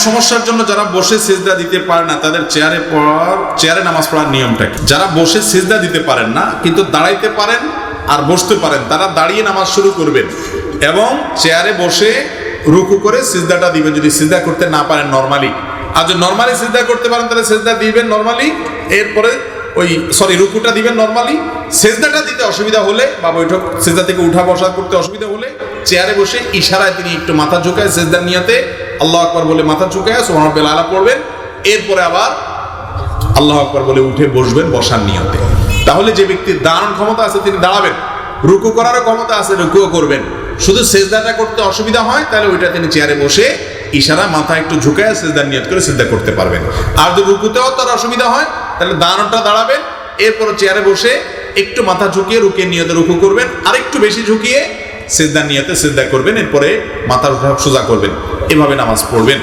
সমস্যার জন্য যারা বসে সিজদা দিতে পারে না তাদের চেয়ারে নামাজ পড়ার নিয়মটা কি? যারা বসে সিজদা দিতে পারেন না কিন্তু দাঁড়াইতে পারেন আর বসতে পারেন, তারা দাঁড়িয়ে নামাজ শুরু করবেন এবং চেয়ারে বসে রুকু করে সিজদাটা দিবেন যদি সিজদা করতে না পারেন নরমালি। আর যদি নরমালি সিজদা করতে পারেন তাহলে সিজদা দিবেন নরমালি, এরপরে রুকুটা দিবেন নরমালি। সিজদাটা দিতে অসুবিধা হলে বা বৈঠক সিজদা থেকে উঠা বসা করতে অসুবিধা হলে চেয়ারে বসে ইশারায় তিনি একটু মাথা ঝুঁকায় সিজদার নিয়তে আল্লাহু আকবার বলে মাথা ঝুঁকায় সুবহান রাব্বিল আলা পড়বেন, এরপরে আবার আল্লাহু আকবার বলে উঠে বসবেন বসার নিয়তে। তাহলে যে ব্যক্তির দাঁড়ানোর ক্ষমতা আছে তিনি দাঁড়াবেন, রুকু করারও ক্ষমতা আছে রুকুও করবেন। শুধু সিজদাটা করতে অসুবিধা হয় তাহলে ওইটা তিনি চেয়ারে বসে ইশারা মাথা একটু ঝুঁকায় সিজদার নিয়ত করে সিজদা করতে পারবেন। আর যদি রুকুতেও তার অসুবিধা হয় তাহলে দাঁড়ানোটা দাঁড়াবেন, এরপরে চেয়ারে বসে একটু মাথা ঝুঁকিয়ে রুকের নিয়তে রুকু করবেন, আর একটু বেশি ঝুঁকিয়ে সিজদার নিয়তে সিজদা করবেন, এরপরে মাথা সোজা করবেন, এভাবে নামাজ পড়বেন।